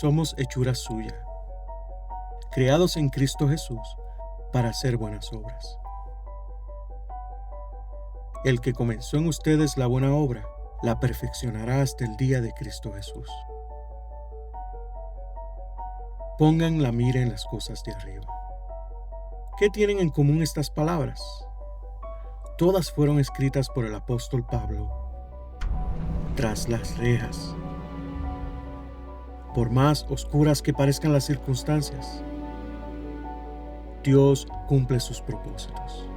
Somos hechura suya, creados en Cristo Jesús para hacer buenas obras. El que comenzó en ustedes la buena obra, la perfeccionará hasta el día de Cristo Jesús. Pongan la mira en las cosas de arriba. ¿Qué tienen en común estas palabras? Todas fueron escritas por el apóstol Pablo tras las rejas. Por más oscuras que parezcan las circunstancias, Dios cumple sus propósitos.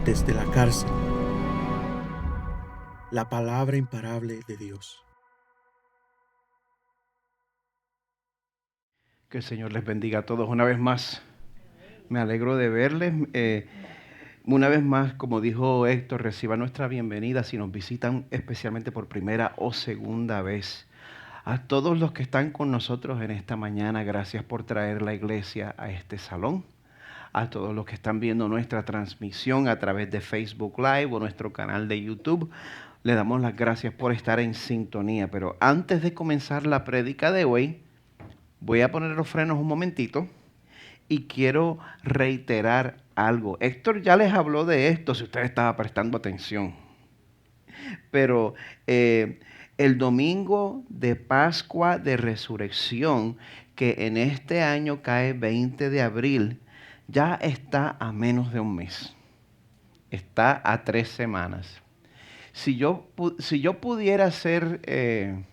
Desde la cárcel, la palabra imparable de Dios. Que el Señor les bendiga a todos una vez más. Me alegro de verles. Una vez más, como dijo Héctor, reciba nuestra bienvenida si nos visitan especialmente por primera o segunda vez. A todos los que están con nosotros en esta mañana, gracias por traer la iglesia a este salón. A todos los que están viendo nuestra transmisión a través de Facebook Live o nuestro canal de YouTube, le damos las gracias por estar en sintonía. Pero antes de comenzar la prédica de hoy, voy a poner los frenos un momentito y quiero reiterar algo. Héctor ya les habló de esto, si usted estaba prestando atención. Pero el domingo de Pascua de Resurrección, que en este año cae 20 de abril, ya está a menos de un mes. Está a 3 semanas. Si yo pudiera ser...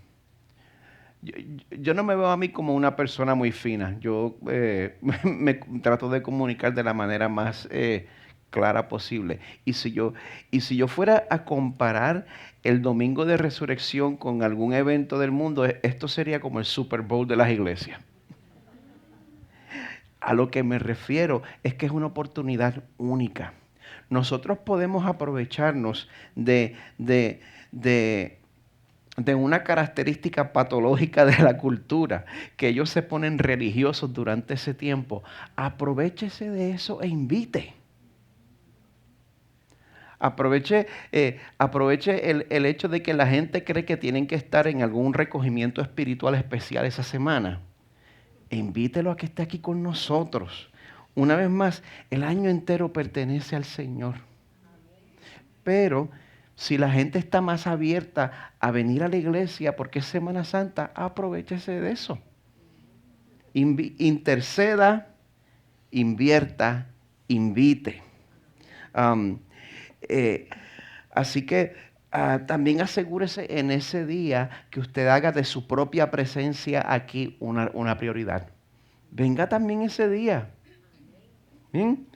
Yo no me veo a mí como una persona muy fina. Yo me trato de comunicar de la manera más clara posible. Y si yo fuera a comparar el domingo de resurrección con algún evento del mundo, esto sería como el Super Bowl de las iglesias. A lo que me refiero es que es una oportunidad única. Nosotros podemos aprovecharnos de una característica patológica de la cultura, que ellos se ponen religiosos durante ese tiempo. Aprovechese de eso e invite. Aproveche el hecho de que la gente cree que tienen que estar en algún recogimiento espiritual especial esa semana. E invítelo a que esté aquí con nosotros. Una vez más, el año entero pertenece al Señor. Pero si la gente está más abierta a venir a la iglesia porque es Semana Santa, aprovechese de eso. Interceda, invierta, invite. Así que también asegúrese en ese día que usted haga de su propia presencia aquí una prioridad. Venga también ese día. ¿Bien?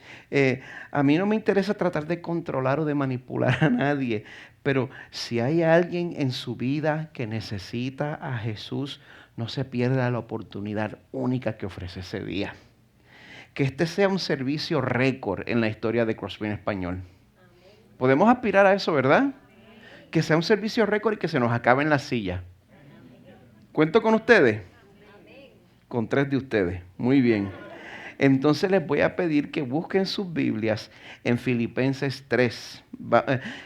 A mí no me interesa tratar de controlar o de manipular a nadie, pero si hay alguien en su vida que necesita a Jesús, no se pierda la oportunidad única que ofrece ese día. Que este sea un servicio récord en la historia de Crosby en Español. Podemos aspirar a eso, ¿verdad? Que sea un servicio récord y que se nos acabe en la silla. ¿Cuento con ustedes? Con 3 de ustedes. Muy bien. Entonces les voy a pedir que busquen sus Biblias en Filipenses 3.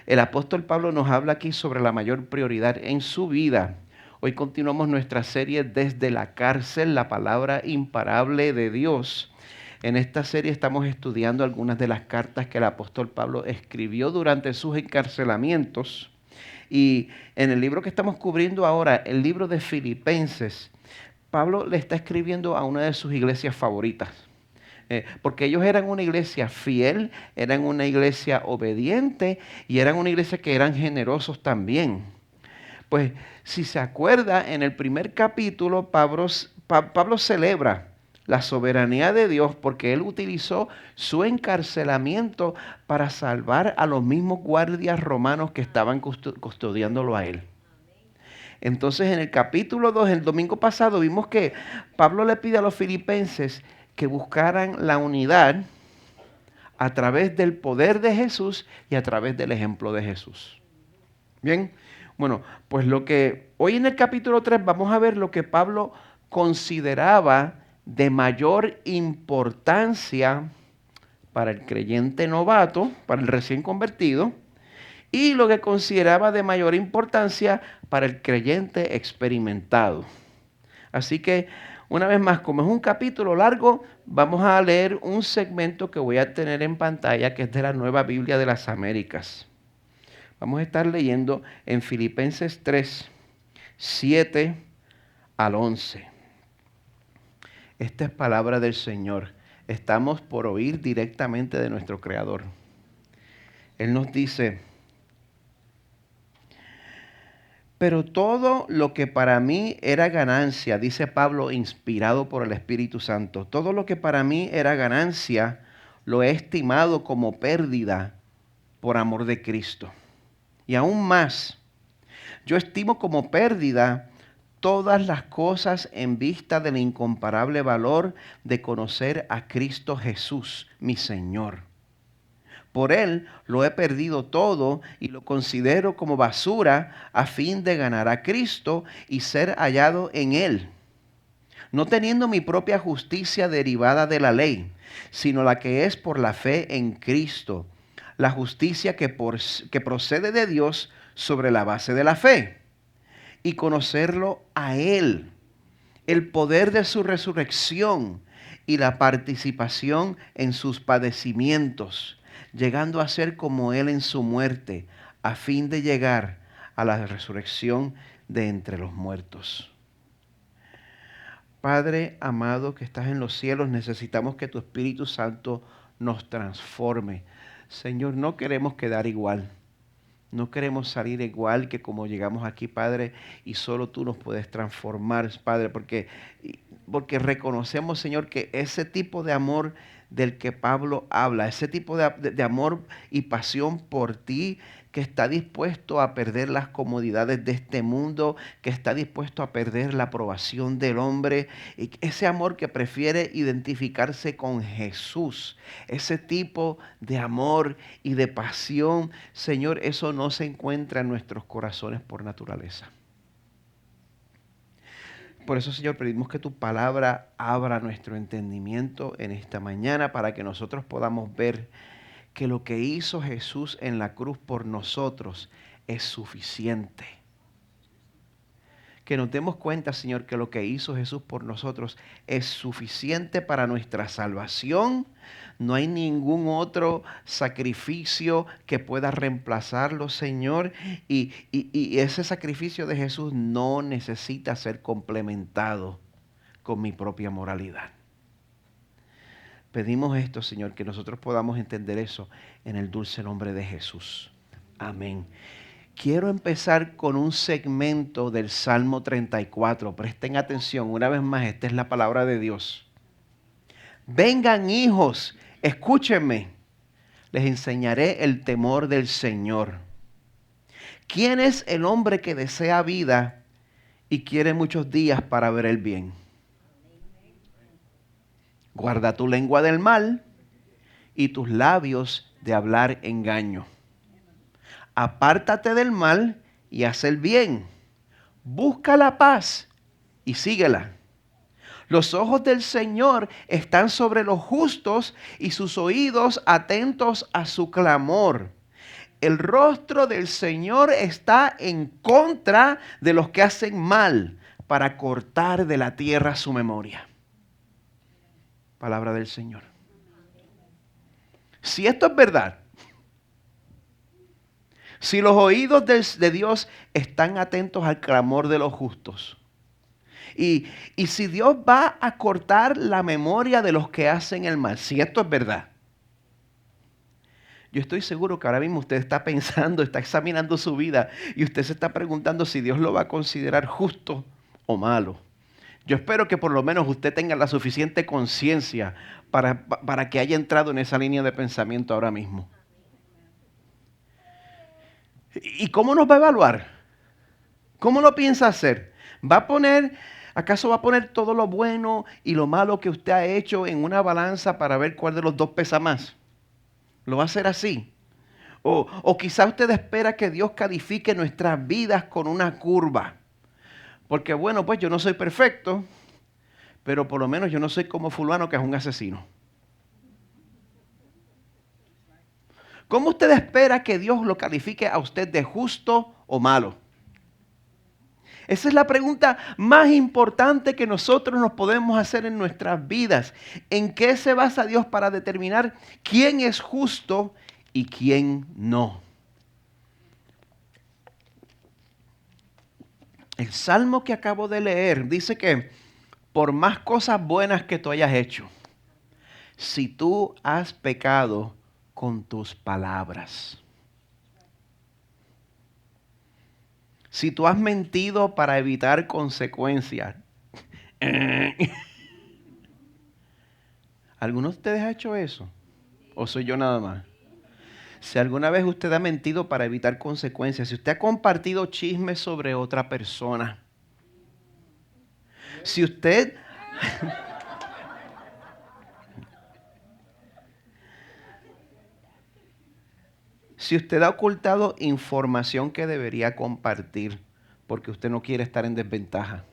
El apóstol Pablo nos habla aquí sobre la mayor prioridad en su vida. Hoy continuamos nuestra serie Desde la cárcel, la palabra imparable de Dios. En esta serie estamos estudiando algunas de las cartas que el apóstol Pablo escribió durante sus encarcelamientos. Y en el libro que estamos cubriendo ahora, el libro de Filipenses, Pablo le está escribiendo a una de sus iglesias favoritas. Porque ellos eran una iglesia fiel, eran una iglesia obediente y eran una iglesia que eran generosos también. Pues si se acuerda, en el primer capítulo Pablo celebra la soberanía de Dios porque él utilizó su encarcelamiento para salvar a los mismos guardias romanos que estaban custodiándolo a él. Entonces en el capítulo 2, el domingo pasado, vimos que Pablo le pide a los filipenses que buscaran la unidad a través del poder de Jesús y a través del ejemplo de Jesús. Bien, bueno, pues hoy en el capítulo 3 vamos a ver lo que Pablo consideraba de mayor importancia para el creyente novato, para el recién convertido, y lo que consideraba de mayor importancia para el creyente experimentado. Así que, una vez más, como es un capítulo largo, vamos a leer un segmento que voy a tener en pantalla, que es de la Nueva Biblia de las Américas. Vamos a estar leyendo en Filipenses 3, 7 al 11. Esta es palabra del Señor. Estamos por oír directamente de nuestro Creador. Él nos dice: pero todo lo que para mí era ganancia, dice Pablo, inspirado por el Espíritu Santo, todo lo que para mí era ganancia, lo he estimado como pérdida por amor de Cristo. Y aún más, yo estimo como pérdida todas las cosas en vista del incomparable valor de conocer a Cristo Jesús, mi Señor. Por Él lo he perdido todo y lo considero como basura a fin de ganar a Cristo y ser hallado en Él, no teniendo mi propia justicia derivada de la ley, sino la que es por la fe en Cristo, la justicia que procede de Dios sobre la base de la fe, y conocerlo a Él, el poder de su resurrección y la participación en sus padecimientos, llegando a ser como Él en su muerte, a fin de llegar a la resurrección de entre los muertos. Padre amado que estás en los cielos, necesitamos que tu Espíritu Santo nos transforme. Señor, no queremos quedar igual. No queremos salir igual que como llegamos aquí, Padre, y solo tú nos puedes transformar, Padre, porque reconocemos, Señor, que ese tipo de amor del que Pablo habla, ese tipo de amor y pasión por ti, que está dispuesto a perder las comodidades de este mundo, que está dispuesto a perder la aprobación del hombre, y ese amor que prefiere identificarse con Jesús, ese tipo de amor y de pasión, Señor, eso no se encuentra en nuestros corazones por naturaleza. Por eso, Señor, pedimos que tu palabra abra nuestro entendimiento en esta mañana para que nosotros podamos ver que lo que hizo Jesús en la cruz por nosotros es suficiente. Que nos demos cuenta, Señor, que lo que hizo Jesús por nosotros es suficiente para nuestra salvación. No hay ningún otro sacrificio que pueda reemplazarlo, Señor. Y ese sacrificio de Jesús no necesita ser complementado con mi propia moralidad. Pedimos esto, Señor, que nosotros podamos entender eso en el dulce nombre de Jesús. Amén. Quiero empezar con un segmento del Salmo 34. Presten atención, una vez más, esta es la palabra de Dios. Vengan, hijos, escúchenme. Les enseñaré el temor del Señor. ¿Quién es el hombre que desea vida y quiere muchos días para ver el bien? Guarda tu lengua del mal y tus labios de hablar engaño. Apártate del mal y haz el bien. Busca la paz y síguela. Los ojos del Señor están sobre los justos y sus oídos atentos a su clamor. El rostro del Señor está en contra de los que hacen mal, para cortar de la tierra su memoria. Palabra del Señor. Si esto es verdad, si los oídos de Dios están atentos al clamor de los justos, y si Dios va a cortar la memoria de los que hacen el mal, si esto es verdad, yo estoy seguro que ahora mismo usted está pensando, está examinando su vida y usted se está preguntando si Dios lo va a considerar justo o malo. Yo espero que por lo menos usted tenga la suficiente conciencia para que haya entrado en esa línea de pensamiento ahora mismo. ¿Y cómo nos va a evaluar? ¿Cómo lo piensa hacer? ¿Acaso va a poner todo lo bueno y lo malo que usted ha hecho en una balanza para ver cuál de los dos pesa más? ¿Lo va a hacer así? O quizá usted espera que Dios califique nuestras vidas con una curva. Porque bueno, pues yo no soy perfecto, pero por lo menos yo no soy como fulano que es un asesino. ¿Cómo usted espera que Dios lo califique a usted de justo o malo? Esa es la pregunta más importante que nosotros nos podemos hacer en nuestras vidas. ¿En qué se basa Dios para determinar quién es justo y quién no? El salmo que acabo de leer dice que por más cosas buenas que tú hayas hecho, si tú has pecado con tus palabras, si tú has mentido para evitar consecuencias, ¿alguno de ustedes ha hecho eso? ¿O soy yo nada más? Si alguna vez usted ha mentido para evitar consecuencias, si usted ha compartido chismes sobre otra persona, si usted... Si usted ha ocultado información que debería compartir porque usted no quiere estar en desventaja.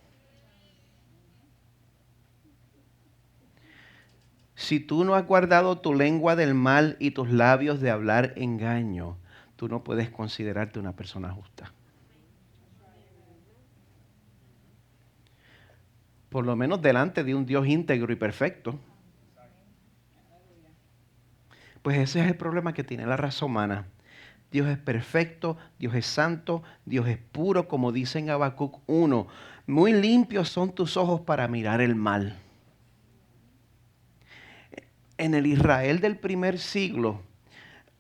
Si tú no has guardado tu lengua del mal y tus labios de hablar engaño, tú no puedes considerarte una persona justa. Por lo menos delante de un Dios íntegro y perfecto. Pues ese es el problema que tiene la raza humana. Dios es perfecto, Dios es santo, Dios es puro, como dice en Habacuc 1. Muy limpios son tus ojos para mirar el mal. En el Israel del primer siglo,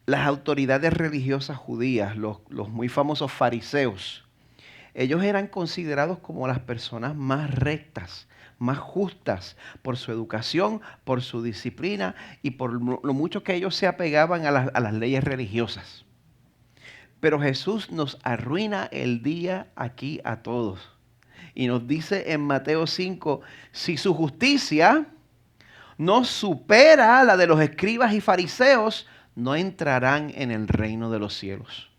las autoridades religiosas judías, los muy famosos fariseos, ellos eran considerados como las personas más rectas, más justas, por su educación, por su disciplina y por lo mucho que ellos se apegaban a las leyes religiosas. Pero Jesús nos arruina el día aquí a todos. Y nos dice en Mateo 5, si su justicia no supera la de los escribas y fariseos, no entrarán en el reino de los cielos.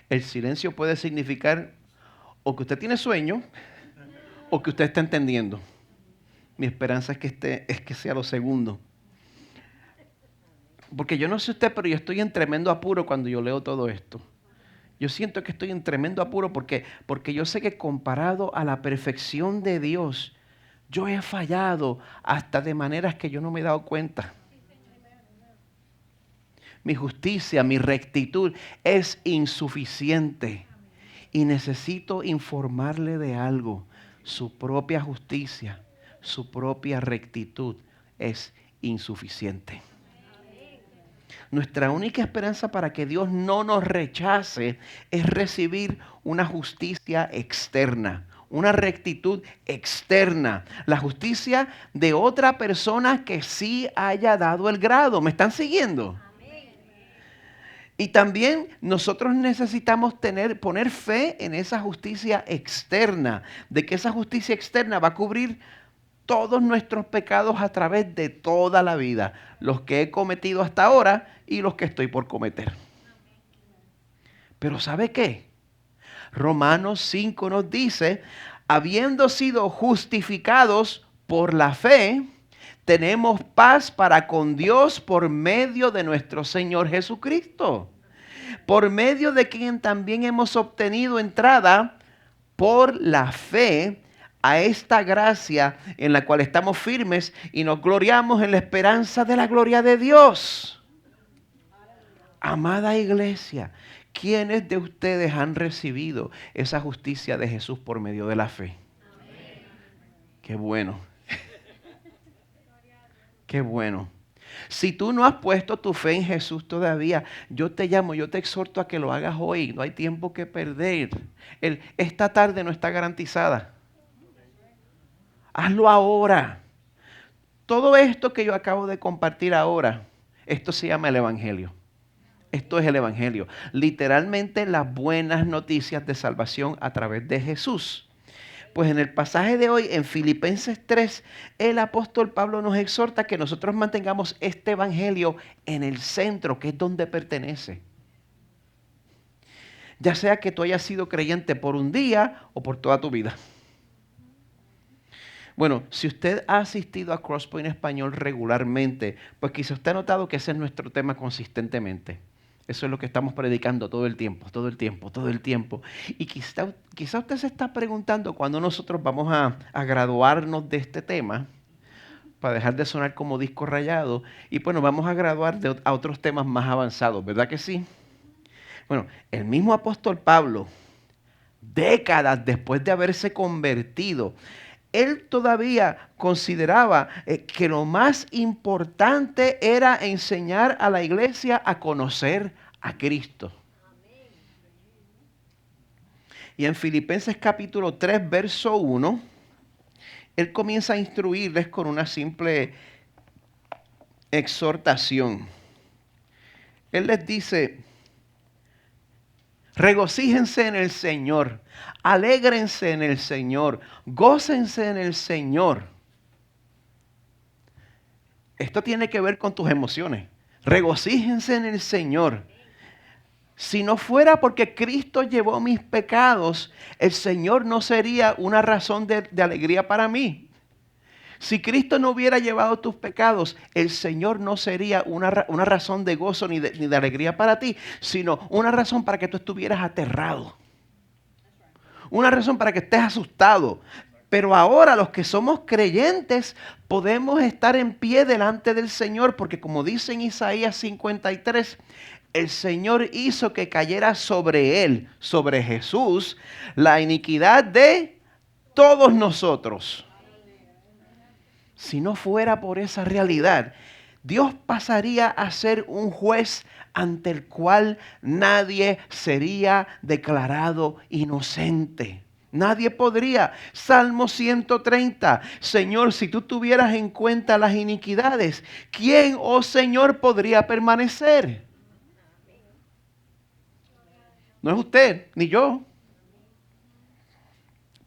El silencio puede significar o que usted tiene sueño o que usted está entendiendo. Mi esperanza es que sea lo segundo. Porque yo no sé usted, pero yo estoy en tremendo apuro cuando yo leo todo esto. Yo siento que estoy en tremendo apuro porque yo sé que comparado a la perfección de Dios, yo he fallado hasta de maneras que yo no me he dado cuenta. Mi justicia, mi rectitud es insuficiente y necesito informarle de algo. Su propia justicia, su propia rectitud es insuficiente. Nuestra única esperanza para que Dios no nos rechace es recibir una justicia externa, una rectitud externa, la justicia de otra persona que sí haya dado el grado. ¿Me están siguiendo? Y también nosotros necesitamos poner fe en esa justicia externa, de que esa justicia externa va a cubrir todos nuestros pecados a través de toda la vida, los que he cometido hasta ahora y los que estoy por cometer. Pero ¿sabe qué? Romanos 5 nos dice, habiendo sido justificados por la fe, tenemos paz para con Dios por medio de nuestro Señor Jesucristo, por medio de quien también hemos obtenido entrada por la fe a esta gracia en la cual estamos firmes y nos gloriamos en la esperanza de la gloria de Dios. Amada iglesia, ¿quiénes de ustedes han recibido esa justicia de Jesús por medio de la fe? Amén. Qué bueno. Qué bueno. Si tú no has puesto tu fe en Jesús todavía, yo te llamo, yo te exhorto a que lo hagas hoy. No hay tiempo que perder. Esta tarde no está garantizada. Hazlo ahora. Todo esto que yo acabo de compartir ahora, esto se llama el Evangelio. Esto es el Evangelio. Literalmente las buenas noticias de salvación a través de Jesús. Pues en el pasaje de hoy, en Filipenses 3, el apóstol Pablo nos exhorta que nosotros mantengamos este Evangelio en el centro, que es donde pertenece. Ya sea que tú hayas sido creyente por un día o por toda tu vida. Bueno, si usted ha asistido a Crosspoint Español regularmente, pues quizá usted ha notado que ese es nuestro tema consistentemente. Eso es lo que estamos predicando todo el tiempo, todo el tiempo, todo el tiempo. Y quizá usted se está preguntando cuándo nosotros vamos a graduarnos de este tema, para dejar de sonar como disco rayado, y pues nos vamos a graduar a otros temas más avanzados, ¿verdad que sí? Bueno, el mismo apóstol Pablo, décadas después de haberse convertido, él todavía consideraba que lo más importante era enseñar a la iglesia a conocer a Cristo. Y en Filipenses capítulo 3, verso 1, él comienza a instruirles con una simple exhortación. Él les dice: regocíjense en el Señor, alégrense en el Señor, gócense en el Señor. Esto tiene que ver con tus emociones. Regocíjense en el Señor. Si no fuera porque Cristo llevó mis pecados, el Señor no sería una razón de alegría para mí. Si Cristo no hubiera llevado tus pecados, el Señor no sería una razón de gozo ni de alegría para ti, sino una razón para que tú estuvieras aterrado. Una razón para que estés asustado. Pero ahora los que somos creyentes podemos estar en pie delante del Señor, porque como dice en Isaías 53, el Señor hizo que cayera sobre él, sobre Jesús, la iniquidad de todos nosotros. Si no fuera por esa realidad, Dios pasaría a ser un juez ante el cual nadie sería declarado inocente. Nadie podría. Salmo 130. Señor, si tú tuvieras en cuenta las iniquidades, ¿quién, oh Señor, podría permanecer? No es usted, ni yo.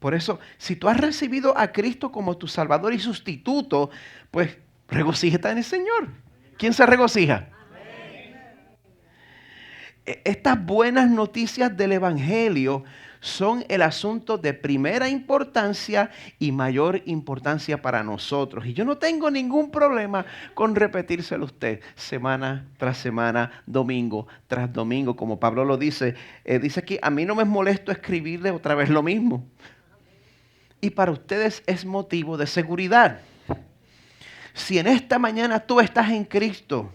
Por eso, si tú has recibido a Cristo como tu Salvador y sustituto, pues regocíjate en el Señor. ¿Quién se regocija? Estas buenas noticias del Evangelio son el asunto de primera importancia y mayor importancia para nosotros. Y yo no tengo ningún problema con repetírselo a usted semana tras semana, domingo tras domingo. Como Pablo lo dice, dice aquí: a mí no me es molesto escribirle otra vez lo mismo. Y para ustedes es motivo de seguridad. Si en esta mañana tú estás en Cristo,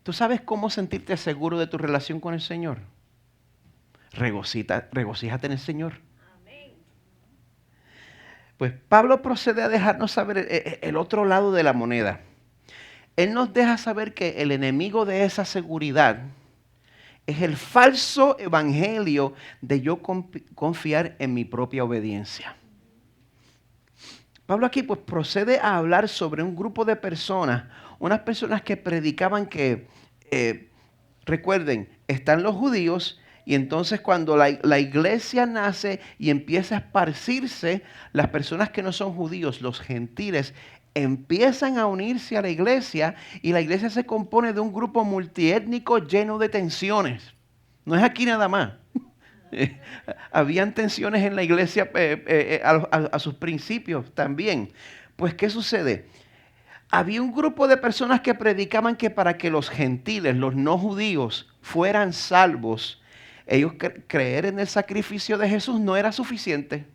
¿tú sabes cómo sentirte seguro de tu relación con el Señor? Regocíjate en el Señor. Pues Pablo procede a dejarnos saber el otro lado de la moneda. Él nos deja saber que el enemigo de esa seguridad es el falso evangelio de yo confiar en mi propia obediencia. Pablo aquí pues procede a hablar sobre un grupo de personas, unas personas que predicaban que, recuerden, están los judíos, y entonces cuando la iglesia nace y empieza a esparcirse, las personas que no son judíos, los gentiles, empiezan a unirse a la iglesia, y la iglesia se compone de un grupo multiétnico lleno de tensiones. No es aquí nada más. Habían tensiones en la iglesia a sus principios también. Pues, ¿qué sucede? Había un grupo de personas que predicaban que para que los gentiles, los no judíos, fueran salvos, ellos creer en el sacrificio de Jesús no era suficiente,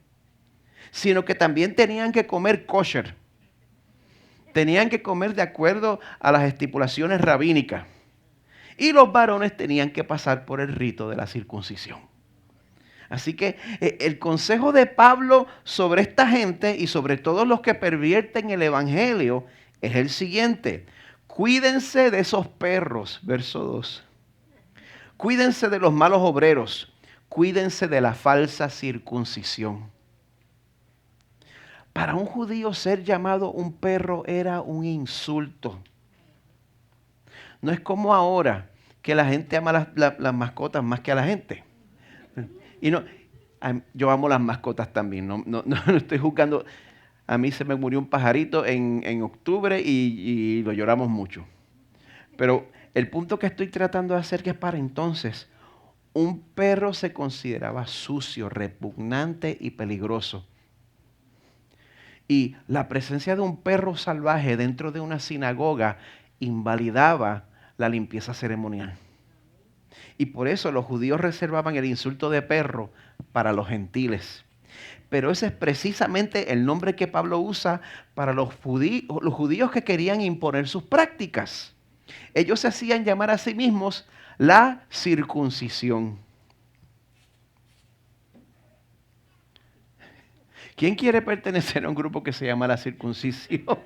sino que también tenían que comer kosher. Tenían que comer de acuerdo a las estipulaciones rabínicas. Y los varones tenían que pasar por el rito de la circuncisión. Así que el consejo de Pablo sobre esta gente y sobre todos los que pervierten el evangelio es el siguiente: cuídense de esos perros, verso 2. Cuídense de los malos obreros, cuídense de la falsa circuncisión. Para un judío ser llamado un perro era un insulto. No es como ahora que la gente ama las mascotas más que a la gente. Y no, yo amo las mascotas también, no estoy juzgando. A mí se me murió un pajarito en octubre y lo lloramos mucho. Pero el punto que estoy tratando de hacer es que para entonces, Un perro se consideraba sucio, repugnante y peligroso. Y la presencia de un perro salvaje dentro de una sinagoga invalidaba la limpieza ceremonial. Y por eso los judíos reservaban el insulto de perro para los gentiles. Pero ese es precisamente el nombre que Pablo usa para los judíos que querían imponer sus prácticas. Ellos se hacían llamar a sí mismos la circuncisión. ¿Quién quiere pertenecer a un grupo que se llama la circuncisión?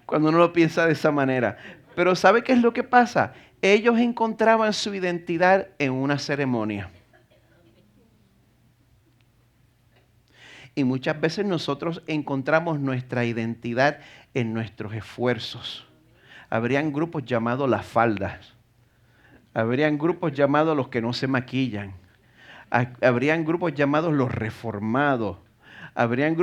Cuando uno lo piensa de esa manera. Pero ¿sabe qué es lo que pasa? Ellos encontraban su identidad en una ceremonia. Y muchas veces nosotros encontramos nuestra identidad en nuestros esfuerzos. Habrían grupos llamados las faldas. Habrían grupos llamados los que no se maquillan. Habrían grupos llamados los reformados. Habrían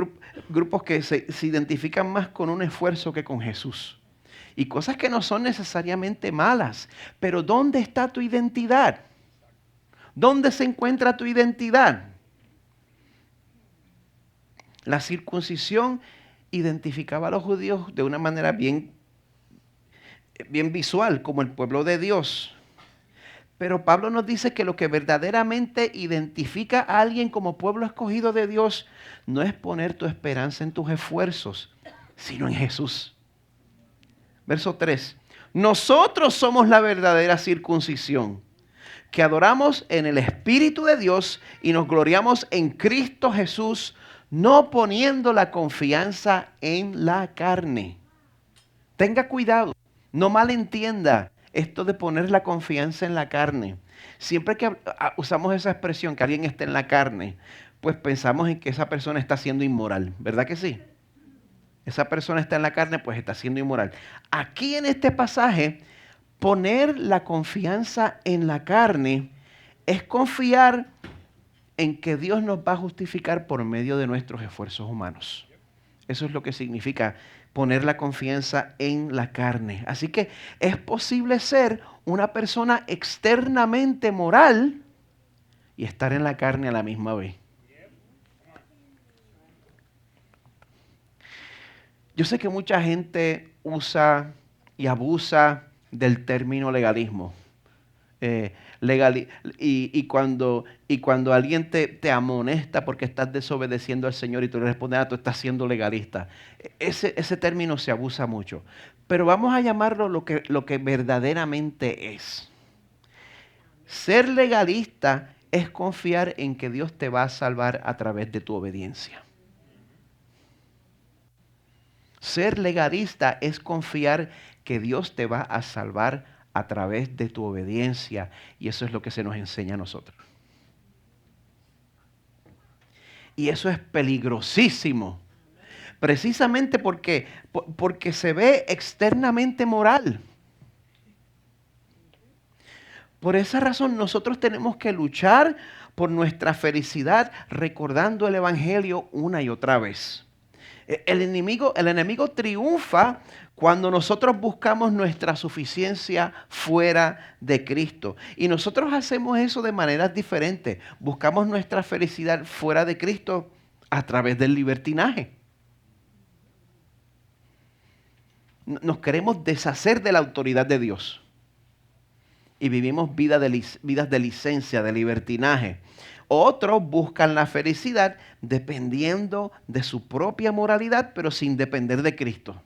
grupos que se identifican más con un esfuerzo que con Jesús. Y cosas que no son necesariamente malas. Pero ¿dónde está tu identidad? ¿Dónde se encuentra tu identidad? La circuncisión identificaba a los judíos de una manera bien visual, como el pueblo de Dios. Pero Pablo nos dice que lo que verdaderamente identifica a alguien como pueblo escogido de Dios no es poner tu esperanza en tus esfuerzos, sino en Jesús. Verso 3. Nosotros somos la verdadera circuncisión, que adoramos en el Espíritu de Dios y nos gloriamos en Cristo Jesús, no poniendo la confianza en la carne. Tenga cuidado, no malentienda esto de poner la confianza en la carne. Siempre que usamos esa expresión, que alguien está en la carne, pues pensamos en que esa persona está siendo inmoral, ¿verdad que sí? Esa persona está en la carne, pues está siendo inmoral. Aquí en este pasaje, poner la confianza en la carne es confiar en que Dios nos va a justificar por medio de nuestros esfuerzos humanos. Eso es lo que significa poner la confianza en la carne. Así que es posible ser una persona externamente moral y estar en la carne a la misma vez. Yo sé que mucha gente usa y abusa del término legalismo. Y cuando alguien te amonesta porque estás desobedeciendo al Señor y tú le respondes, tú estás siendo legalista. Ese término se abusa mucho. Pero vamos a llamarlo lo que verdaderamente es. Ser legalista es confiar en que Dios te va a salvar a través de tu obediencia. Ser legalista es confiar que Dios te va a salvar a través de tu obediencia. Y eso es lo que se nos enseña a nosotros. Y eso es peligrosísimo. Precisamente porque se ve externamente moral. Por esa razón nosotros tenemos que luchar por nuestra felicidad recordando el Evangelio una y otra vez. El enemigo triunfa cuando nosotros buscamos nuestra suficiencia fuera de Cristo. Y nosotros hacemos eso de maneras diferentes. Buscamos nuestra felicidad fuera de Cristo a través del libertinaje. Nos queremos deshacer de la autoridad de Dios. Y vivimos vidas de licencia, de libertinaje. Otros buscan la felicidad dependiendo de su propia moralidad, pero sin depender de Cristo.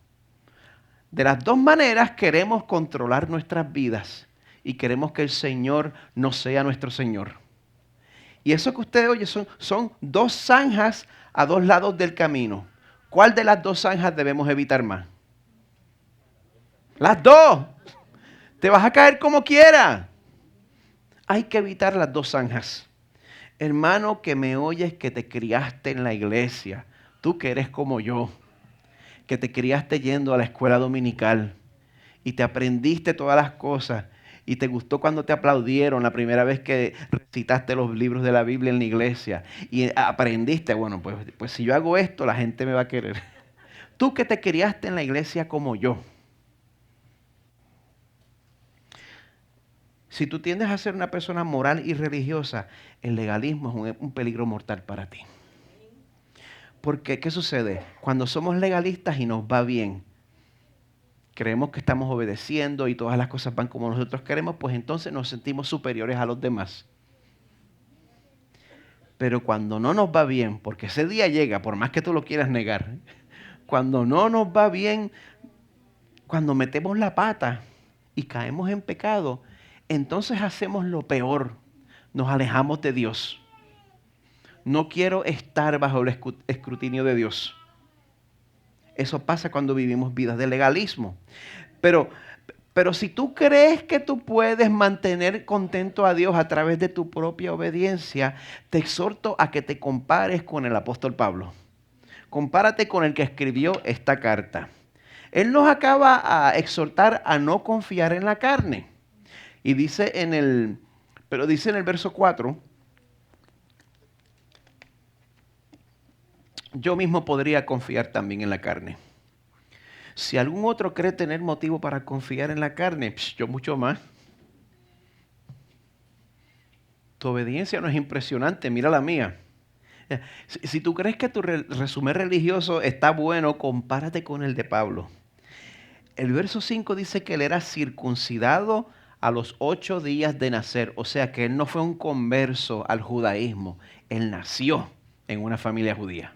De las dos maneras queremos controlar nuestras vidas y queremos que el Señor no sea nuestro Señor. Y eso que usted oye son dos zanjas a dos lados del camino. ¿Cuál de las dos zanjas debemos evitar más? Las dos. Te vas a caer como quiera. Hay que evitar las dos zanjas. Hermano que me oyes, que te criaste en la iglesia, tú que eres como yo, que te criaste yendo a la escuela dominical y te aprendiste todas las cosas y te gustó cuando te aplaudieron la primera vez que recitaste los libros de la Biblia en la iglesia y aprendiste, bueno, pues si yo hago esto, la gente me va a querer. Tú que te criaste en la iglesia como yo. Si tú tiendes a ser una persona moral y religiosa, el legalismo es un peligro mortal para ti. Porque, ¿qué sucede? Cuando somos legalistas y nos va bien, creemos que estamos obedeciendo y todas las cosas van como nosotros queremos, pues entonces nos sentimos superiores a los demás. Pero cuando no nos va bien, porque ese día llega, por más que tú lo quieras negar, cuando no nos va bien, cuando metemos la pata y caemos en pecado, entonces hacemos lo peor, nos alejamos de Dios. No quiero estar bajo el escrutinio de Dios. Eso pasa cuando vivimos vidas de legalismo. Pero si tú crees que tú puedes mantener contento a Dios a través de tu propia obediencia, te exhorto a que te compares con el apóstol Pablo. Compárate con el que escribió esta carta. Él nos acaba a exhortar a no confiar en la carne. Y dice en el verso 4, yo mismo podría confiar también en la carne. Si algún otro cree tener motivo para confiar en la carne, yo mucho más. Tu obediencia no es impresionante, mira la mía. Si tú crees que tu resumen religioso está bueno, compárate con el de Pablo. El verso 5 dice que él era circuncidado a los 8 días de nacer. O sea que él no fue un converso al judaísmo. Él nació en una familia judía.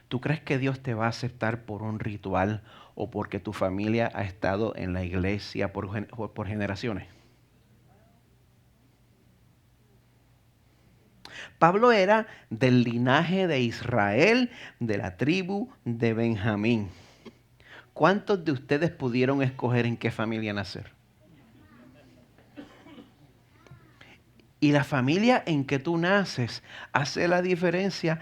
¿Tú crees que Dios te va a aceptar por un ritual o porque tu familia ha estado en la iglesia por generaciones? Pablo era del linaje de Israel, de la tribu de Benjamín. ¿Cuántos de ustedes pudieron escoger en qué familia nacer? Y la familia en que tú naces hace la diferencia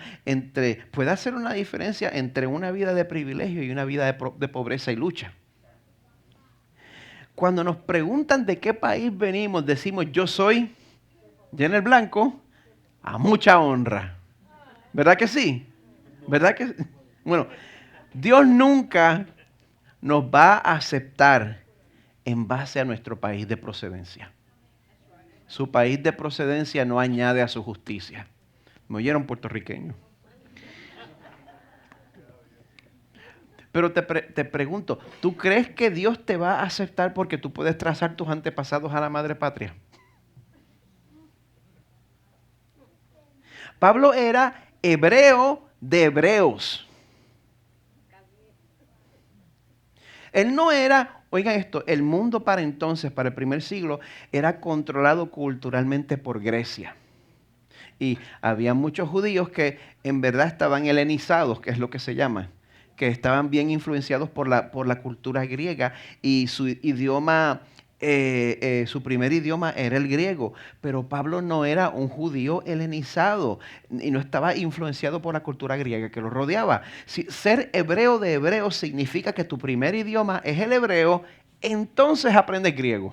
puede hacer una diferencia entre una vida de privilegio y una vida de pobreza y lucha. Cuando nos preguntan de qué país venimos, decimos yo soy, llena el blanco, a mucha honra. ¿Verdad que sí? ¿Verdad que sí? Bueno, Dios nunca nos va a aceptar en base a nuestro país de procedencia. Su país de procedencia no añade a su justicia. ¿Me oyeron, puertorriqueños? Pero te pregunto, ¿tú crees que Dios te va a aceptar porque tú puedes trazar tus antepasados a la madre patria? Pablo era hebreo de hebreos. Él no era, oigan esto, el mundo para entonces, para el primer siglo, era controlado culturalmente por Grecia. Y había muchos judíos que en verdad estaban helenizados, que es lo que se llama, que estaban bien influenciados por la cultura griega y su idioma, su primer idioma era el griego. Pero Pablo no era un judío helenizado y no estaba influenciado por la cultura griega que lo rodeaba. Ser hebreo de hebreos significa que tu primer idioma es el hebreo, entonces aprendes griego.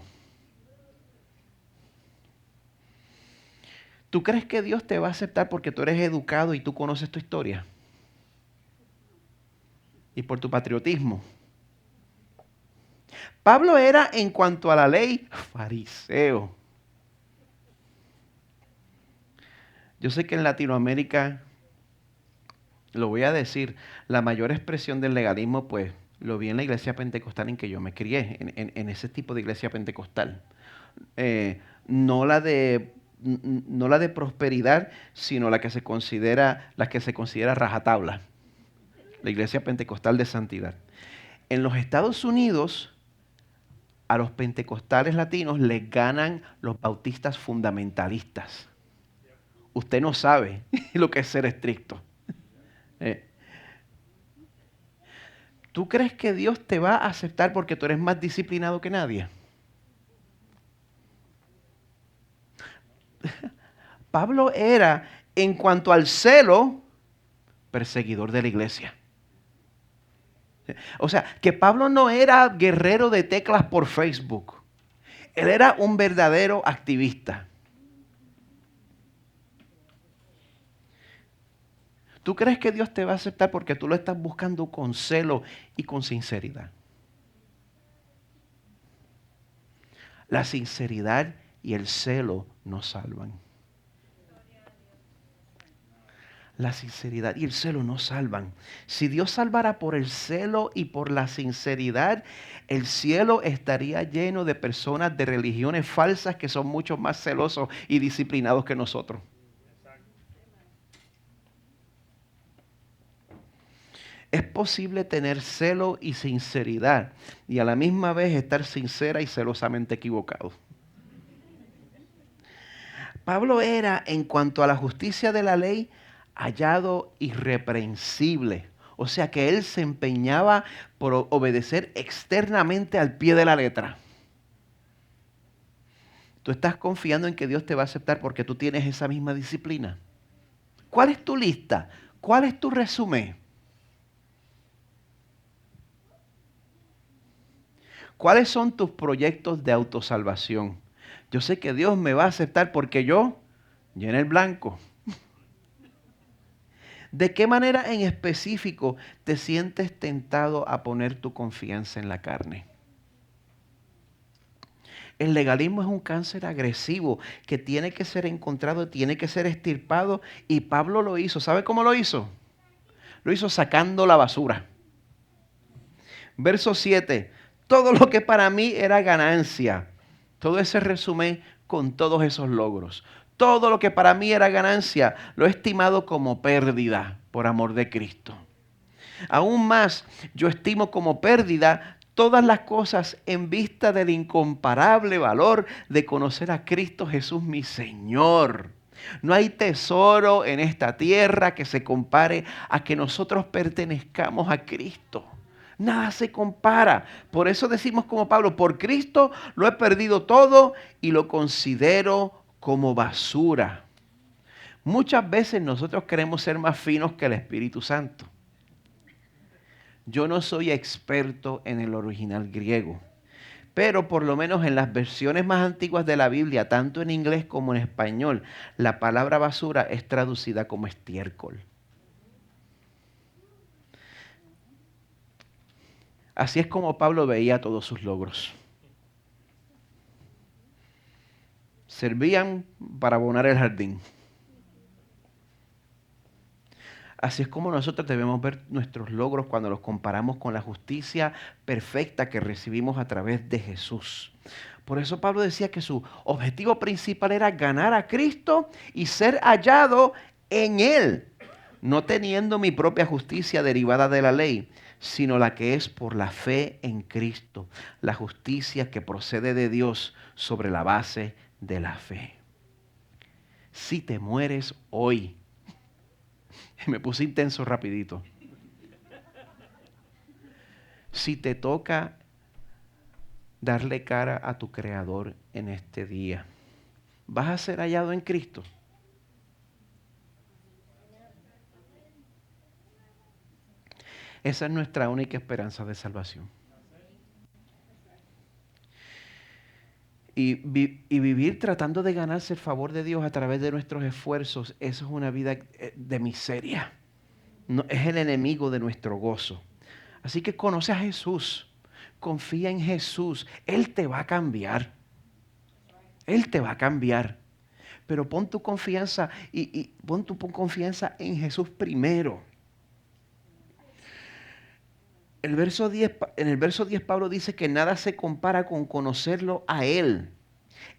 ¿Tú crees que Dios te va a aceptar porque tú eres educado y tú conoces tu historia? Y por tu patriotismo. Pablo era, en cuanto a la ley, fariseo. Yo sé que en Latinoamérica, lo voy a decir, la mayor expresión del legalismo, pues, lo vi en la iglesia pentecostal en que yo me crié, en ese tipo de iglesia pentecostal. No la de prosperidad, sino la que se considera rajatabla, la iglesia pentecostal de santidad. En los Estados Unidos, a los pentecostales latinos les ganan los bautistas fundamentalistas. Usted no sabe lo que es ser estricto. ¿Tú crees que Dios te va a aceptar porque tú eres más disciplinado que nadie? Pablo era, en cuanto al celo, perseguidor de la iglesia. O sea, que Pablo no era guerrero de teclas por Facebook. Él era un verdadero activista. ¿Tú crees que Dios te va a aceptar porque tú lo estás buscando con celo y con sinceridad? La sinceridad y el celo nos salvan. La sinceridad y el celo nos salvan. Si Dios salvara por el celo y por la sinceridad, el cielo estaría lleno de personas de religiones falsas que son mucho más celosos y disciplinados que nosotros. Es posible tener celo y sinceridad y a la misma vez estar sincera y celosamente equivocado. Pablo era, en cuanto a la justicia de la ley, hallado irreprensible. O sea que él se empeñaba por obedecer externamente al pie de la letra. ¿Tú estás confiando en que Dios te va a aceptar porque tú tienes esa misma disciplina? ¿Cuál es tu lista? ¿Cuál es tu resumen? ¿Cuáles son tus proyectos de autosalvación? Yo sé que Dios me va a aceptar porque yo llené el blanco. ¿De qué manera en específico te sientes tentado a poner tu confianza en la carne? El legalismo es un cáncer agresivo que tiene que ser encontrado, tiene que ser extirpado, y Pablo lo hizo. ¿Sabe cómo lo hizo? Lo hizo sacando la basura. Verso 7. Todo lo que para mí era ganancia. Todo ese resumen con todos esos logros. Todo lo que para mí era ganancia lo he estimado como pérdida por amor de Cristo. Aún más, yo estimo como pérdida todas las cosas en vista del incomparable valor de conocer a Cristo Jesús mi Señor. No hay tesoro en esta tierra que se compare a que nosotros pertenezcamos a Cristo. Nada se compara. Por eso decimos como Pablo, por Cristo lo he perdido todo y lo considero como basura. Muchas veces nosotros queremos ser más finos que el Espíritu Santo. Yo no soy experto en el original griego, pero por lo menos en las versiones más antiguas de la Biblia, tanto en inglés como en español, la palabra basura es traducida como estiércol. Así es como Pablo veía todos sus logros. Servían para abonar el jardín. Así es como nosotros debemos ver nuestros logros cuando los comparamos con la justicia perfecta que recibimos a través de Jesús. Por eso Pablo decía que su objetivo principal era ganar a Cristo y ser hallado en Él, no teniendo mi propia justicia derivada de la ley, sino la que es por la fe en Cristo, la justicia que procede de Dios sobre la base de la fe. Si te mueres hoy, me puse intenso rapidito. Si te toca darle cara a tu Creador en este día, ¿vas a ser hallado en Cristo? Esa es nuestra única esperanza de salvación. Y vivir tratando de ganarse el favor de Dios a través de nuestros esfuerzos, eso es una vida de miseria. No, es el enemigo de nuestro gozo. Así que conoce a Jesús, confía en Jesús, Él te va a cambiar. Él te va a cambiar. Pero pon tu confianza y pon tu confianza en Jesús primero. En el verso 10 Pablo dice que nada se compara con conocerlo a Él.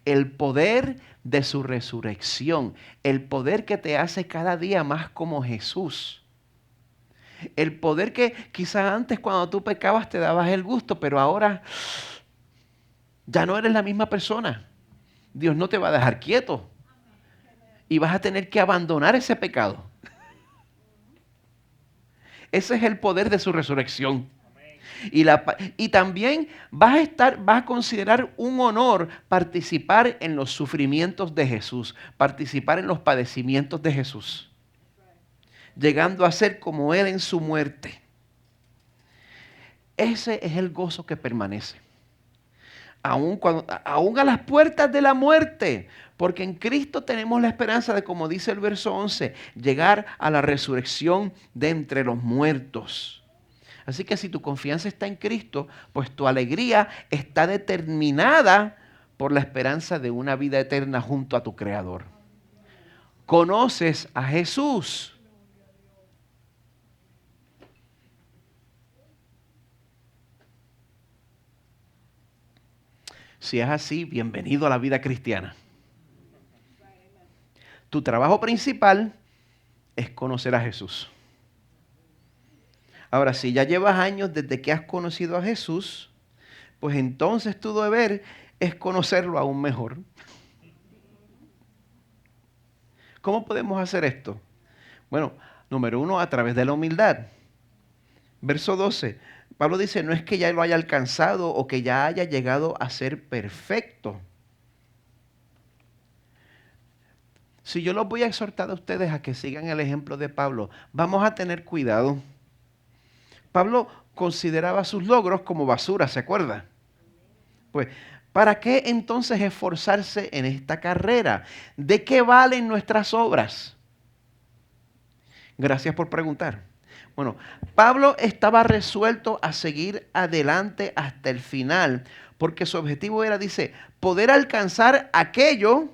El poder de su resurrección, el poder que te hace cada día más como Jesús. El poder que quizás antes cuando tú pecabas te dabas el gusto, pero ahora ya no eres la misma persona. Dios no te va a dejar quieto y vas a tener que abandonar ese pecado. Ese es el poder de su resurrección. Y también vas a considerar un honor participar en los sufrimientos de Jesús, participar en los padecimientos de Jesús, llegando a ser como Él en su muerte. Ese es el gozo que permanece. Aún a las puertas de la muerte, porque en Cristo tenemos la esperanza de, como dice el verso 11, llegar a la resurrección de entre los muertos. Así que si tu confianza está en Cristo, pues tu alegría está determinada por la esperanza de una vida eterna junto a tu Creador. ¿Conoces a Jesús? Si es así, bienvenido a la vida cristiana. Tu trabajo principal es conocer a Jesús. Ahora, si ya llevas años desde que has conocido a Jesús, pues entonces tu deber es conocerlo aún mejor. ¿Cómo podemos hacer esto? Bueno, número 1, a través de la humildad. Verso 12, Pablo dice, no es que ya lo haya alcanzado o que ya haya llegado a ser perfecto. Si yo los voy a exhortar a ustedes a que sigan el ejemplo de Pablo, vamos a tener cuidado. Pablo consideraba sus logros como basura, ¿se acuerda? Pues, ¿para qué entonces esforzarse en esta carrera? ¿De qué valen nuestras obras? Gracias por preguntar. Bueno, Pablo estaba resuelto a seguir adelante hasta el final, porque su objetivo era, dice, poder alcanzar aquello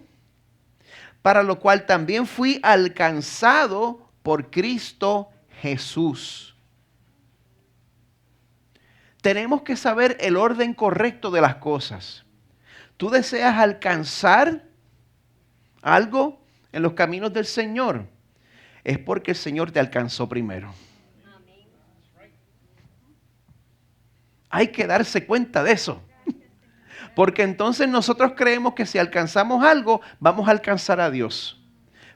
para lo cual también fui alcanzado por Cristo Jesús. Tenemos que saber el orden correcto de las cosas. ¿Tú deseas alcanzar algo en los caminos del Señor? Es porque el Señor te alcanzó primero. Hay que darse cuenta de eso. Porque entonces nosotros creemos que si alcanzamos algo, vamos a alcanzar a Dios.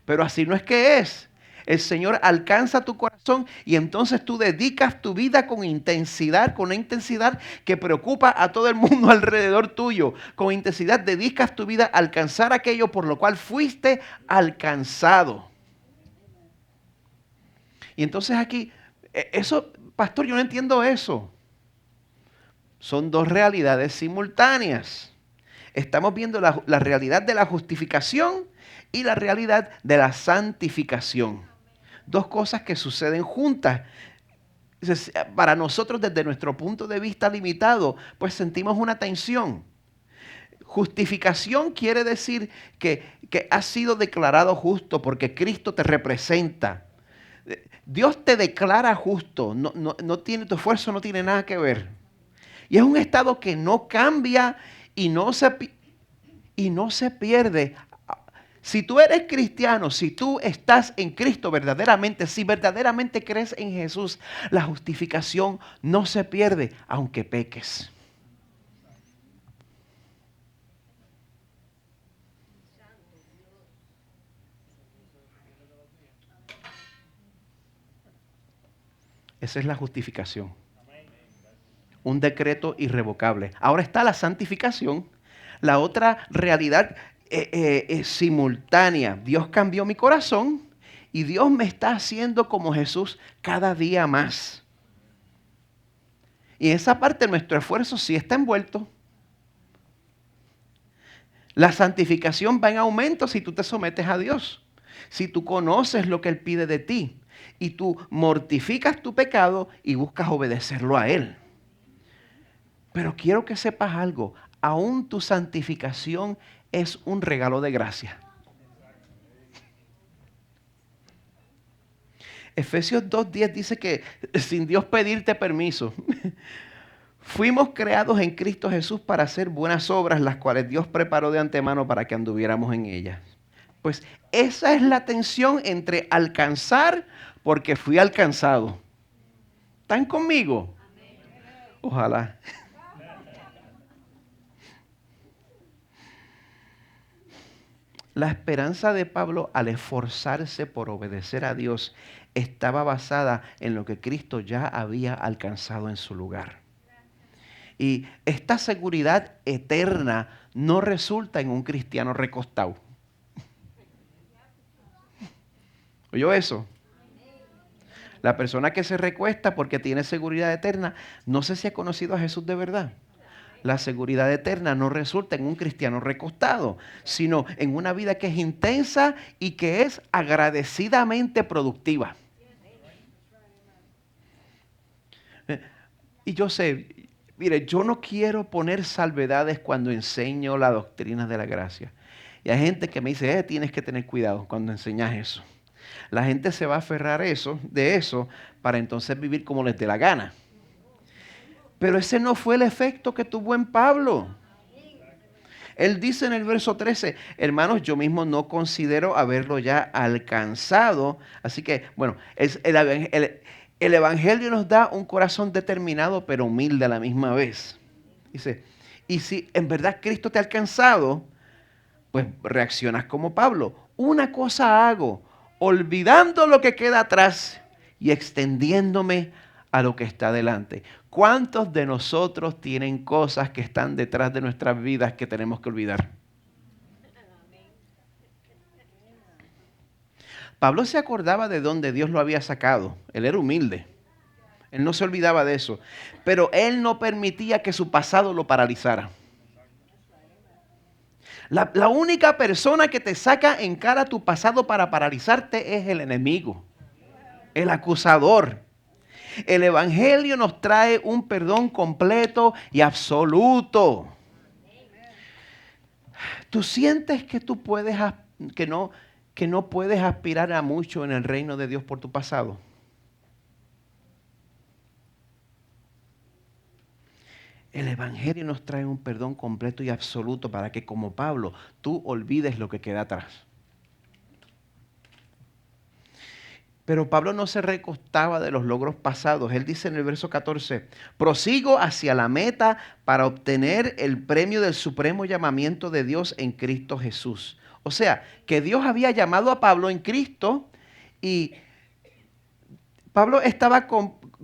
Pero así no es que es. El Señor alcanza tu corazón y entonces tú dedicas tu vida con intensidad, con una intensidad que preocupa a todo el mundo alrededor tuyo. Con intensidad dedicas tu vida a alcanzar aquello por lo cual fuiste alcanzado. Y entonces aquí, eso, pastor, yo no entiendo eso. Son dos realidades simultáneas. Estamos viendo la realidad de la justificación y la realidad de la santificación. Dos cosas que suceden juntas. Para nosotros, desde nuestro punto de vista limitado, pues sentimos una tensión. Justificación quiere decir que has sido declarado justo porque Cristo te representa. Dios te declara justo. No tiene, tu esfuerzo no tiene nada que ver. Y es un estado que no cambia y no se pierde. Si tú eres cristiano, si tú estás en Cristo verdaderamente, si verdaderamente crees en Jesús, la justificación no se pierde aunque peques. Esa es la justificación. Un decreto irrevocable. Ahora está la santificación, la otra realidad simultánea. Dios cambió mi corazón y Dios me está haciendo como Jesús cada día más. Y en esa parte nuestro esfuerzo sí está envuelto. La santificación va en aumento si tú te sometes a Dios. Si tú conoces lo que Él pide de ti y tú mortificas tu pecado y buscas obedecerlo a Él. Pero quiero que sepas algo, aún tu santificación es un regalo de gracia. Efesios 2:10 dice que sin Dios pedirte permiso, fuimos creados en Cristo Jesús para hacer buenas obras, las cuales Dios preparó de antemano para que anduviéramos en ellas. Pues esa es la tensión entre alcanzar porque fui alcanzado. ¿Están conmigo? Ojalá. La esperanza de Pablo al esforzarse por obedecer a Dios estaba basada en lo que Cristo ya había alcanzado en su lugar. Y esta seguridad eterna no resulta en un cristiano recostado. ¿Oyó eso? La persona que se recuesta porque tiene seguridad eterna, no sé si ha conocido a Jesús de verdad. La seguridad eterna no resulta en un cristiano recostado, sino en una vida que es intensa y que es agradecidamente productiva. Y yo sé, Mire, yo no quiero poner salvedades cuando enseño la doctrina de la gracia. Y hay gente que me dice, tienes que tener cuidado cuando enseñas eso. La gente se va a aferrar de eso para entonces vivir como les dé la gana. Pero ese no fue el efecto que tuvo en Pablo. Él dice en el verso 13, hermanos, yo mismo no considero haberlo ya alcanzado. Así que, bueno, el Evangelio nos da un corazón determinado pero humilde a la misma vez. Dice, y si en verdad Cristo te ha alcanzado, pues reaccionas como Pablo. Una cosa hago, olvidando lo que queda atrás y extendiéndome a lo que está delante. ¿Cuántos de nosotros tienen cosas que están detrás de nuestras vidas que tenemos que olvidar? Pablo se acordaba de dónde Dios lo había sacado. Él era humilde. Él no se olvidaba de eso. Pero él no permitía que su pasado lo paralizara. La única persona que te saca en cara tu pasado para paralizarte es el enemigo, el acusador. El Evangelio nos trae un perdón completo y absoluto. ¿Tú sientes que tú que no puedes aspirar a mucho en el reino de Dios por tu pasado? El Evangelio nos trae un perdón completo y absoluto para que, como Pablo, tú olvides lo que queda atrás. Pero Pablo no se recostaba de los logros pasados. Él dice en el verso 14, prosigo hacia la meta para obtener el premio del supremo llamamiento de Dios en Cristo Jesús. O sea, que Dios había llamado a Pablo en Cristo y Pablo estaba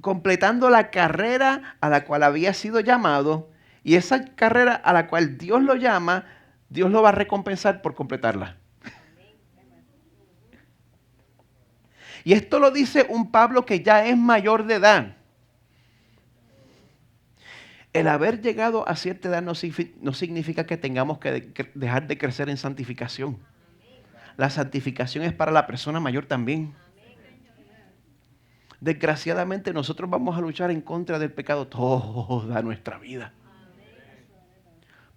completando la carrera a la cual había sido llamado, y esa carrera a la cual Dios lo llama, Dios lo va a recompensar por completarla. Y esto lo dice un Pablo que ya es mayor de edad. El haber llegado a cierta edad no significa que tengamos que dejar de crecer en santificación. La santificación es para la persona mayor también. Desgraciadamente nosotros vamos a luchar en contra del pecado toda nuestra vida.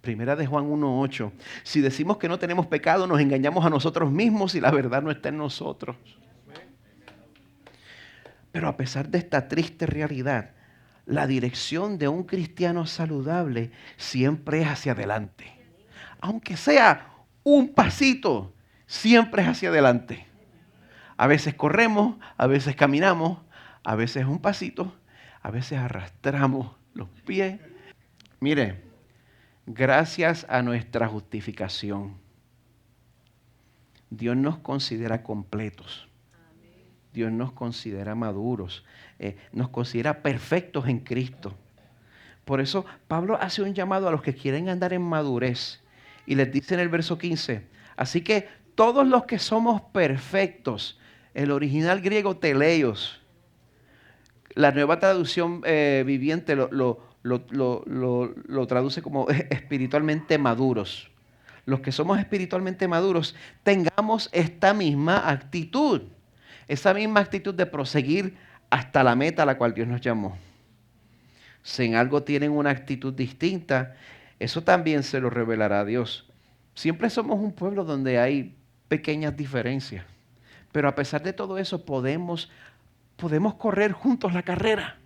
Primera de Juan 1:8. Si decimos que no tenemos pecado, nos engañamos a nosotros mismos y la verdad no está en nosotros. Pero a pesar de esta triste realidad, la dirección de un cristiano saludable siempre es hacia adelante. Aunque sea un pasito, siempre es hacia adelante. A veces corremos, a veces caminamos, a veces un pasito, a veces arrastramos los pies. Mire, gracias a nuestra justificación, Dios nos considera completos. Dios nos considera maduros, nos considera perfectos en Cristo. Por eso Pablo hace un llamado a los que quieren andar en madurez y les dice en el verso 15, así que todos los que somos perfectos, el original griego teleios, la nueva traducción viviente lo traduce como espiritualmente maduros. Los que somos espiritualmente maduros, tengamos esta misma actitud. Esa misma actitud de proseguir hasta la meta a la cual Dios nos llamó. Si en algo tienen una actitud distinta, eso también se lo revelará a Dios. Siempre somos un pueblo donde hay pequeñas diferencias. Pero a pesar de todo eso, podemos correr juntos la carrera.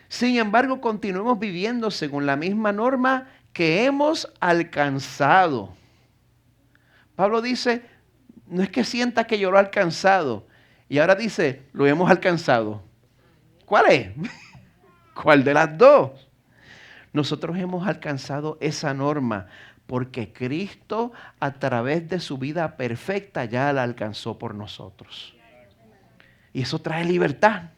Sin embargo, continuemos viviendo según la misma norma que hemos alcanzado. Pablo dice, no es que sienta que yo lo he alcanzado. Y ahora dice, lo hemos alcanzado. ¿Cuál es? ¿Cuál de las dos? Nosotros hemos alcanzado esa norma porque Cristo a través de su vida perfecta ya la alcanzó por nosotros. Y eso trae libertad.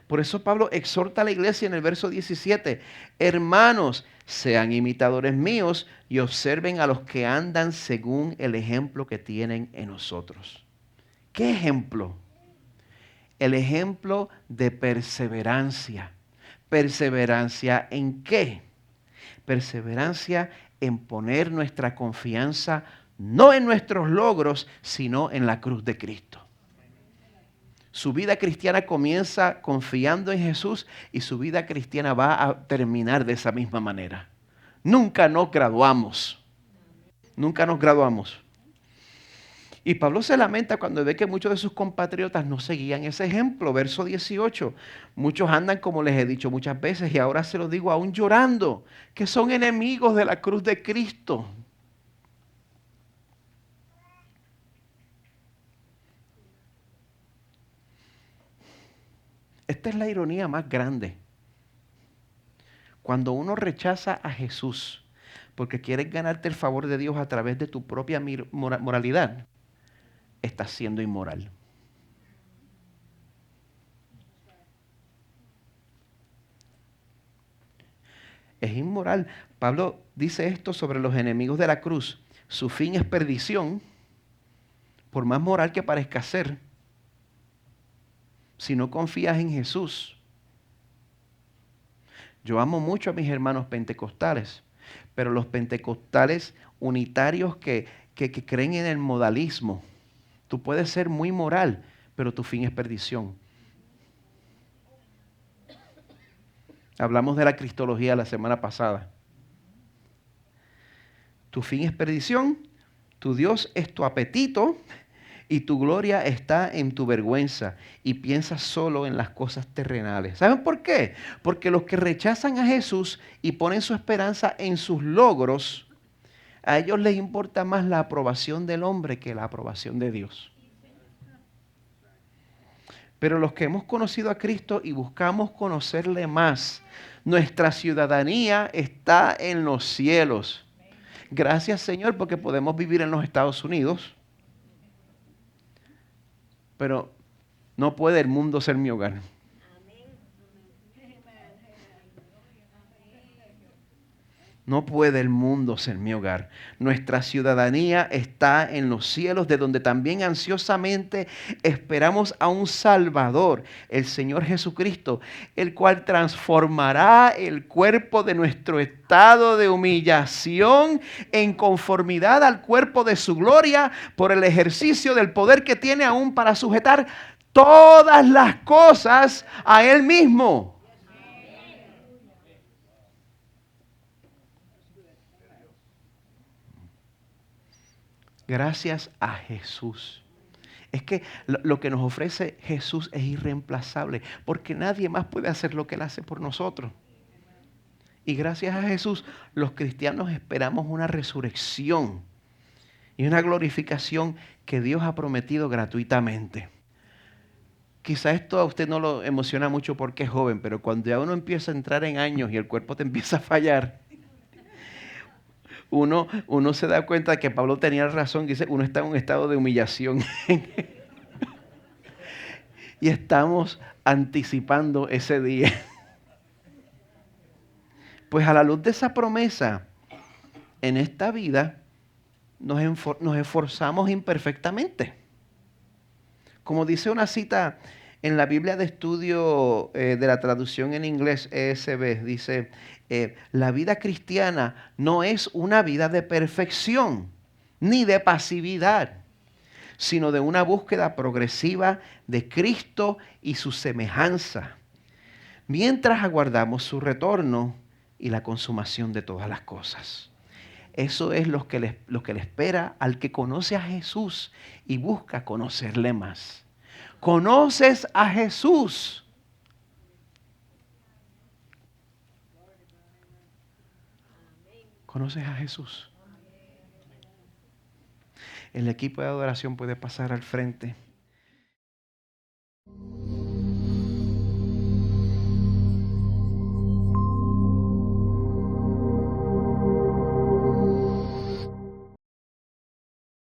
Por eso Pablo exhorta a la iglesia en el verso 17, hermanos, sean imitadores míos y observen a los que andan según el ejemplo que tienen en nosotros. ¿Qué ejemplo? El ejemplo de perseverancia. ¿Perseverancia en qué? Perseverancia en poner nuestra confianza no en nuestros logros, sino en la cruz de Cristo. Su vida cristiana comienza confiando en Jesús y su vida cristiana va a terminar de esa misma manera. Nunca nos graduamos. Nunca nos graduamos. Y Pablo se lamenta cuando ve que muchos de sus compatriotas no seguían ese ejemplo. Verso 18. Muchos andan, como les he dicho muchas veces, y ahora se lo digo aún llorando, que son enemigos de la cruz de Cristo. Esta es la ironía más grande. Cuando uno rechaza a Jesús porque quieres ganarte el favor de Dios a través de tu propia moralidad, estás siendo inmoral. Es inmoral. Pablo dice esto sobre los enemigos de la cruz. Su fin es perdición, por más moral que parezca ser. Si no confías en Jesús. Yo amo mucho a mis hermanos pentecostales, pero los pentecostales unitarios que creen en el modalismo, tú puedes ser muy moral, pero tu fin es perdición. Hablamos de la cristología la semana pasada. Tu fin es perdición, tu Dios es tu apetito y tu gloria está en tu vergüenza y piensas solo en las cosas terrenales. ¿Saben por qué? Porque los que rechazan a Jesús y ponen su esperanza en sus logros, a ellos les importa más la aprobación del hombre que la aprobación de Dios. Pero los que hemos conocido a Cristo y buscamos conocerle más, nuestra ciudadanía está en los cielos. Gracias, Señor, porque podemos vivir en los Estados Unidos, pero no puede el mundo ser mi hogar. No puede el mundo ser mi hogar. Nuestra ciudadanía está en los cielos, de donde también ansiosamente esperamos a un Salvador, el Señor Jesucristo, el cual transformará el cuerpo de nuestro estado de humillación en conformidad al cuerpo de su gloria por el ejercicio del poder que tiene aún para sujetar todas las cosas a Él mismo. Gracias a Jesús. Es que lo que nos ofrece Jesús es irreemplazable, porque nadie más puede hacer lo que Él hace por nosotros. Y gracias a Jesús, los cristianos esperamos una resurrección y una glorificación que Dios ha prometido gratuitamente. Quizá esto a usted no lo emociona mucho porque es joven, pero cuando ya uno empieza a entrar en años y el cuerpo te empieza a fallar, uno se da cuenta que Pablo tenía razón, que dice, uno está en un estado de humillación. Y estamos anticipando ese día. Pues a la luz de esa promesa, en esta vida nos esforzamos imperfectamente. Como dice una cita en la Biblia de estudio de la traducción en inglés ESV, dice, la vida cristiana no es una vida de perfección ni de pasividad, sino de una búsqueda progresiva de Cristo y su semejanza, mientras aguardamos su retorno y la consumación de todas las cosas. Eso es lo que le espera al que conoce a Jesús y busca conocerle más. ¿Conoces a Jesús? ¿Conoces a Jesús? El equipo de adoración puede pasar al frente.